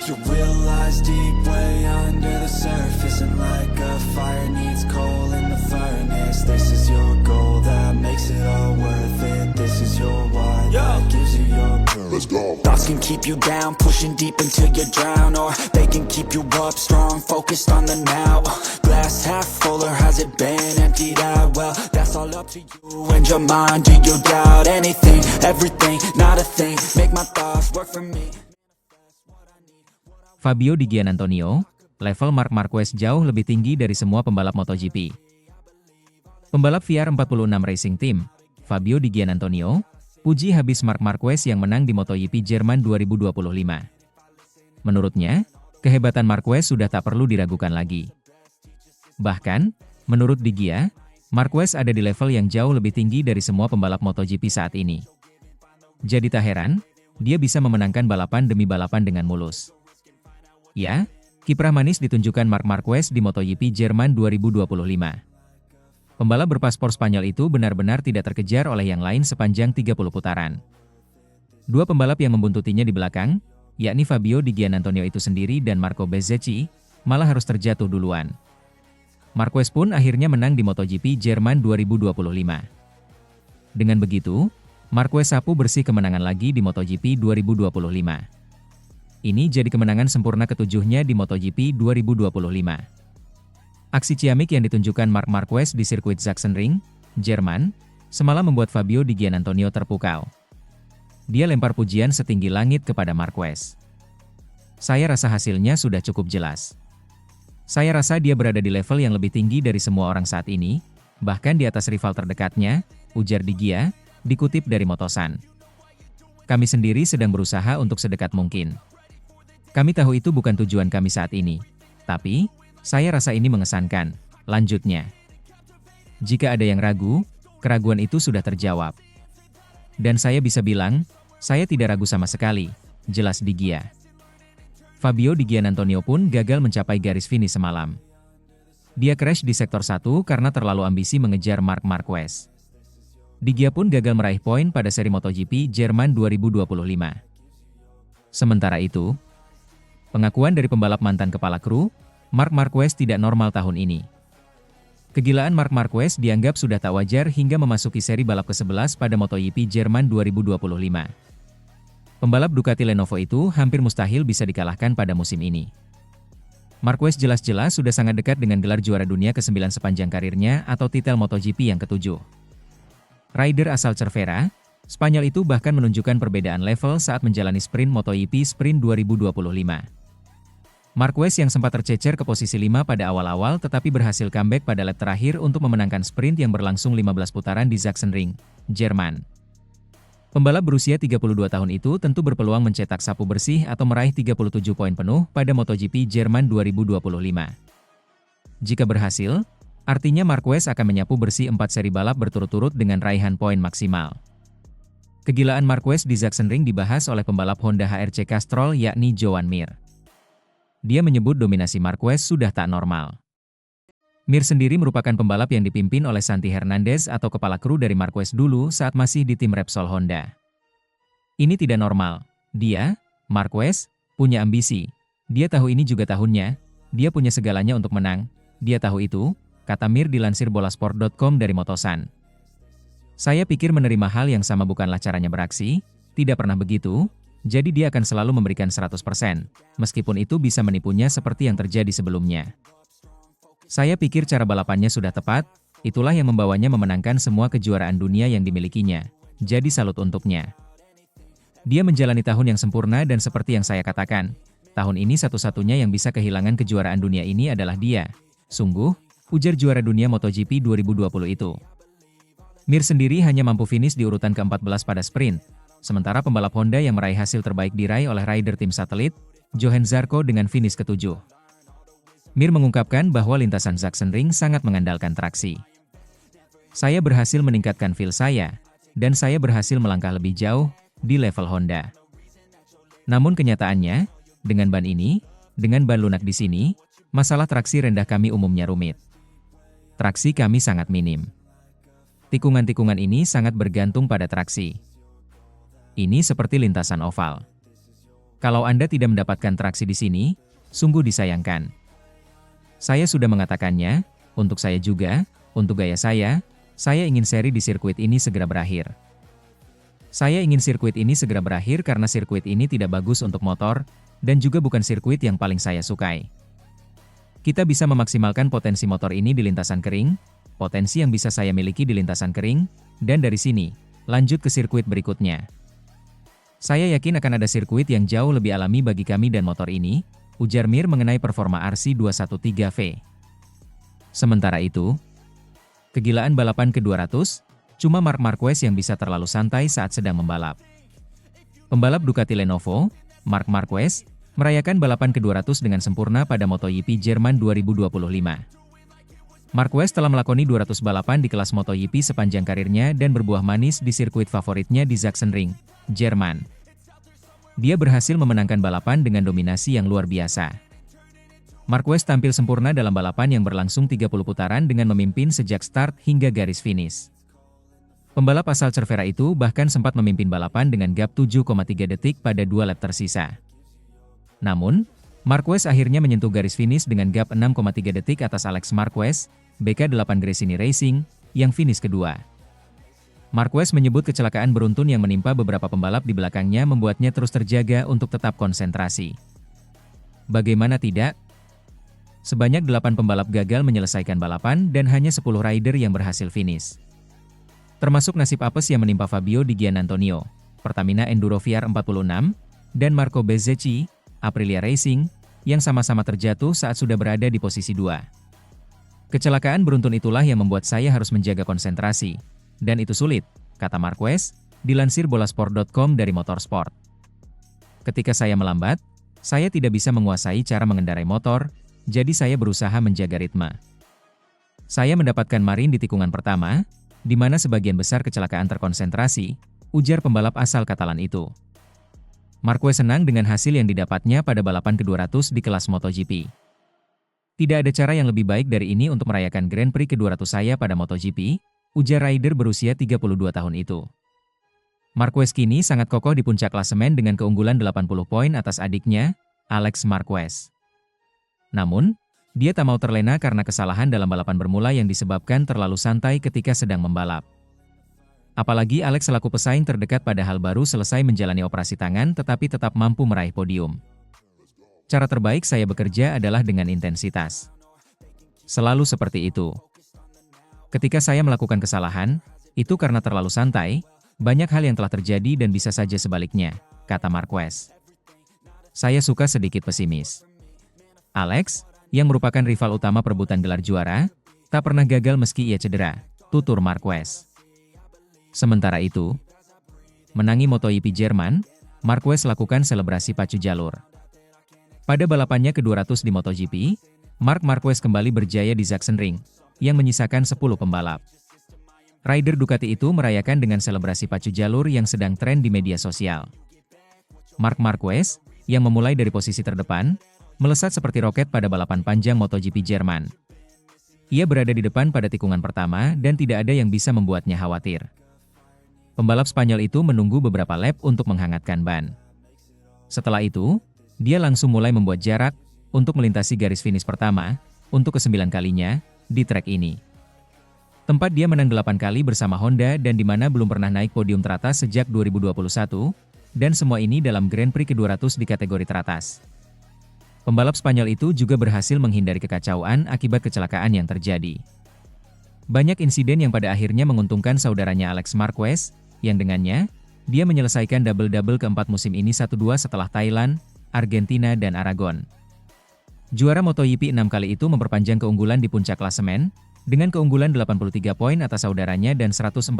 You realize deep way under the surface, and like a fire needs coal in the furnace. This is your goal that makes it all worth it. This is your why that gives you your purpose. Let's go. Thoughts can keep you down, pushing deep until you drown, or they can keep you up strong, focused on the now. Glass half full, or has it been emptied out? Well, that's all up to you and your mind. Do you doubt anything, everything, not a thing? Make my thoughts work for me. Fabio Di Giannantonio, level Marc Marquez jauh lebih tinggi dari semua pembalap MotoGP. Pembalap VR46 Racing Team, Fabio Di Giannantonio, puji habis Marc Marquez yang menang di MotoGP Jerman 2025. Menurutnya, kehebatan Marquez sudah tak perlu diragukan lagi. Bahkan, menurut Di Gia, Marquez ada di level yang jauh lebih tinggi dari semua pembalap MotoGP saat ini. Jadi tak heran, dia bisa memenangkan balapan demi balapan dengan mulus. Ya, kiprah manis ditunjukkan Marc Marquez di MotoGP Jerman 2025. Pembalap berpaspor Spanyol itu benar-benar tidak terkejar oleh yang lain sepanjang 30 putaran. Dua pembalap yang membuntutinya di belakang, yakni Fabio Di Giannantonio itu sendiri dan Marco Bezzecchi, malah harus terjatuh duluan. Marquez pun akhirnya menang di MotoGP Jerman 2025. Dengan begitu, Marquez sapu bersih kemenangan lagi di MotoGP 2025. Ini jadi kemenangan sempurna ketujuhnya di MotoGP 2025. Aksi ciamik yang ditunjukkan Marc Marquez di sirkuit Sachsenring, Jerman, semalam membuat Fabio Di Giannantonio terpukau. Dia lempar pujian setinggi langit kepada Marquez. Saya rasa hasilnya sudah cukup jelas. Saya rasa dia berada di level yang lebih tinggi dari semua orang saat ini, bahkan di atas rival terdekatnya, ujar Di Gia, dikutip dari Motosan. Kami sendiri sedang berusaha untuk sedekat mungkin. Kami tahu itu bukan tujuan kami saat ini. Tapi, saya rasa ini mengesankan, lanjutnya. Jika ada yang ragu, keraguan itu sudah terjawab. Dan saya bisa bilang, saya tidak ragu sama sekali, jelas Di Gia. Fabio Di Giannantonio pun gagal mencapai garis finish semalam. Dia crash di sektor 1 karena terlalu ambisi mengejar Marc Marquez. Di Gia pun gagal meraih poin pada seri MotoGP Jerman 2025. Sementara itu, pengakuan dari pembalap mantan kepala kru, Marc Marquez tidak normal tahun ini. Kegilaan Marc Marquez dianggap sudah tak wajar hingga memasuki seri balap ke-11 pada MotoGP Jerman 2025. Pembalap Ducati Lenovo itu hampir mustahil bisa dikalahkan pada musim ini. Marquez jelas-jelas sudah sangat dekat dengan gelar juara dunia ke-9 sepanjang karirnya atau titel MotoGP yang ke-7. Rider asal Cervera, Spanyol itu bahkan menunjukkan perbedaan level saat menjalani sprint MotoGP Sprint 2025. Marquez yang sempat tercecer ke posisi 5 pada awal-awal tetapi berhasil comeback pada lap terakhir untuk memenangkan sprint yang berlangsung 15 putaran di Sachsenring, Jerman. Pembalap berusia 32 tahun itu tentu berpeluang mencetak sapu bersih atau meraih 37 poin penuh pada MotoGP Jerman 2025. Jika berhasil, artinya Marquez akan menyapu bersih 4 seri balap berturut-turut dengan raihan poin maksimal. Kegilaan Marquez di Sachsenring dibahas oleh pembalap Honda HRC Castrol yakni Joan Mir. Dia menyebut dominasi Marquez sudah tak normal. Mir sendiri merupakan pembalap yang dipimpin oleh Santi Hernandez atau kepala kru dari Marquez dulu saat masih di tim Repsol Honda. Ini tidak normal. Dia, Marquez, punya ambisi. Dia tahu ini juga tahunnya. Dia punya segalanya untuk menang. Dia tahu itu, kata Mir dilansir bolasport.com dari Motosan. Saya pikir menerima hal yang sama bukanlah caranya beraksi, tidak pernah begitu. Jadi dia akan selalu memberikan 100%, meskipun itu bisa menipunya seperti yang terjadi sebelumnya. Saya pikir cara balapannya sudah tepat, itulah yang membawanya memenangkan semua kejuaraan dunia yang dimilikinya. Jadi salut untuknya. Dia menjalani tahun yang sempurna dan seperti yang saya katakan, tahun ini satu-satunya yang bisa kehilangan kejuaraan dunia ini adalah dia. Sungguh, ujar juara dunia MotoGP 2020 itu. Mir sendiri hanya mampu finish di urutan ke-14 pada sprint. Sementara pembalap Honda yang meraih hasil terbaik diraih oleh rider tim satelit, Johan Zarco dengan finish ke-7. Mir mengungkapkan bahwa lintasan Sachsenring sangat mengandalkan traksi. Saya berhasil meningkatkan feel saya, dan saya berhasil melangkah lebih jauh di level Honda. Namun kenyataannya, dengan ban ini, dengan ban lunak di sini, masalah traksi rendah kami umumnya rumit. Traksi kami sangat minim. Tikungan-tikungan ini sangat bergantung pada traksi. Ini seperti lintasan oval. Kalau Anda tidak mendapatkan traksi di sini, sungguh disayangkan. Saya sudah mengatakannya, untuk saya juga, untuk gaya saya ingin seri di sirkuit ini segera berakhir. Saya ingin sirkuit ini segera berakhir karena sirkuit ini tidak bagus untuk motor, dan juga bukan sirkuit yang paling saya sukai. Kita bisa memaksimalkan potensi motor ini di lintasan kering, potensi yang bisa saya miliki di lintasan kering, dan dari sini, lanjut ke sirkuit berikutnya. Saya yakin akan ada sirkuit yang jauh lebih alami bagi kami dan motor ini, ujar Mir mengenai performa RC213V. Sementara itu, kegilaan balapan ke-200, cuma Marc Marquez yang bisa terlalu santai saat sedang membalap. Pembalap Ducati Lenovo, Marc Marquez, merayakan balapan ke-200 dengan sempurna pada MotoGP Jerman 2025. Marquez telah melakoni 200 balapan di kelas MotoGP sepanjang karirnya dan berbuah manis di sirkuit favoritnya di Sachsenring, Jerman. Dia berhasil memenangkan balapan dengan dominasi yang luar biasa. Marquez tampil sempurna dalam balapan yang berlangsung 30 putaran dengan memimpin sejak start hingga garis finish. Pembalap asal Cervera itu bahkan sempat memimpin balapan dengan gap 7,3 detik pada 2 lap tersisa. Namun, Marquez akhirnya menyentuh garis finish dengan gap 6,3 detik atas Alex Marquez, BK8 Gresini Racing, yang finish kedua. Marquez menyebut kecelakaan beruntun yang menimpa beberapa pembalap di belakangnya membuatnya terus terjaga untuk tetap konsentrasi. Bagaimana tidak? Sebanyak 8 pembalap gagal menyelesaikan balapan dan hanya 10 rider yang berhasil finish. Termasuk nasib apes yang menimpa Fabio Di Gianantonio, Pertamina Enduro VR46, dan Marco Bezzecchi, Aprilia Racing, yang sama-sama terjatuh saat sudah berada di posisi 2. Kecelakaan beruntun itulah yang membuat saya harus menjaga konsentrasi. Dan itu sulit, kata Marquez, dilansir bolasport.com dari Motorsport. Ketika saya melambat, saya tidak bisa menguasai cara mengendarai motor, jadi saya berusaha menjaga ritme. Saya mendapatkan marin di tikungan pertama, di mana sebagian besar kecelakaan terkonsentrasi, ujar pembalap asal Katalan itu. Marquez senang dengan hasil yang didapatnya pada balapan ke-200 di kelas MotoGP. Tidak ada cara yang lebih baik dari ini untuk merayakan Grand Prix ke-200 saya pada MotoGP, ujar rider berusia 32 tahun itu. Marquez kini sangat kokoh di puncak klasemen dengan keunggulan 80 poin atas adiknya, Alex Marquez. Namun, dia tak mau terlena karena kesalahan dalam balapan bermula yang disebabkan terlalu santai ketika sedang membalap. Apalagi Alex selaku pesaing terdekat padahal baru selesai menjalani operasi tangan tetapi tetap mampu meraih podium. Cara terbaik saya bekerja adalah dengan intensitas. Selalu seperti itu. Ketika saya melakukan kesalahan, itu karena terlalu santai, banyak hal yang telah terjadi dan bisa saja sebaliknya, kata Marquez. Saya suka sedikit pesimis. Alex, yang merupakan rival utama perebutan gelar juara, tak pernah gagal meski ia cedera, tutur Marquez. Sementara itu, menangi MotoGP Jerman, Marquez lakukan selebrasi pacu jalur. Pada balapannya ke-200 di MotoGP, Marc Marquez kembali berjaya di Sachsenring, yang menyisakan 10 pembalap. Rider Ducati itu merayakan dengan selebrasi pacu jalur yang sedang tren di media sosial. Marc Marquez, yang memulai dari posisi terdepan, melesat seperti roket pada balapan panjang MotoGP Jerman. Ia berada di depan pada tikungan pertama dan tidak ada yang bisa membuatnya khawatir. Pembalap Spanyol itu menunggu beberapa lap untuk menghangatkan ban. Setelah itu, dia langsung mulai membuat jarak untuk melintasi garis finish pertama, untuk ke-9 kalinya, di trek ini. Tempat dia menang 8 kali bersama Honda dan di mana belum pernah naik podium teratas sejak 2021, dan semua ini dalam Grand Prix ke-200 di kategori teratas. Pembalap Spanyol itu juga berhasil menghindari kekacauan akibat kecelakaan yang terjadi. Banyak insiden yang pada akhirnya menguntungkan saudaranya Alex Marquez, yang dengannya, dia menyelesaikan double-double keempat musim ini 1-2 setelah Thailand, Argentina dan Aragon. Juara MotoGP 6 kali itu memperpanjang keunggulan di puncak klasemen, dengan keunggulan 83 poin atas saudaranya dan 147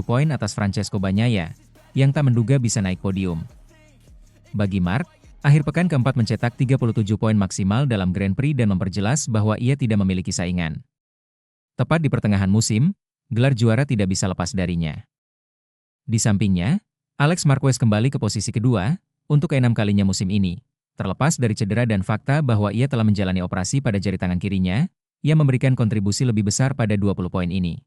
poin atas Francesco Bagnaia, yang tak menduga bisa naik podium. Bagi Marc, akhir pekan keempat mencetak 37 poin maksimal dalam Grand Prix dan memperjelas bahwa ia tidak memiliki saingan. Tepat di pertengahan musim, gelar juara tidak bisa lepas darinya. Di sampingnya, Alex Marquez kembali ke posisi kedua, untuk ke-6 kalinya musim ini. Terlepas dari cedera dan fakta bahwa ia telah menjalani operasi pada jari tangan kirinya, yang memberikan kontribusi lebih besar pada 20 poin ini.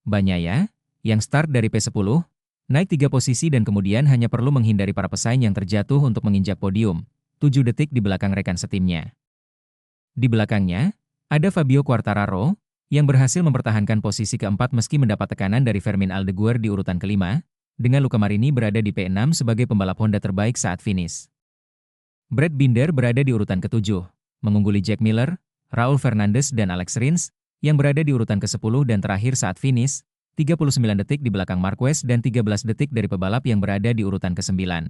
Bagnaia, yang start dari P10, Naik 3 posisi dan kemudian hanya perlu menghindari para pesaing yang terjatuh untuk menginjak podium, 7 detik di belakang rekan setimnya. Di belakangnya, ada Fabio Quartararo, yang berhasil mempertahankan posisi keempat meski mendapat tekanan dari Fermin Aldeguer di urutan kelima, dengan Luca Marini berada di P6 sebagai pembalap Honda terbaik saat finish. Brad Binder berada di urutan ketujuh, mengungguli Jack Miller, Raul Fernandez dan Alex Rins, yang berada di urutan ke-10 dan terakhir saat finish, 39 detik di belakang Marquez dan 13 detik dari pebalap yang berada di urutan ke-9.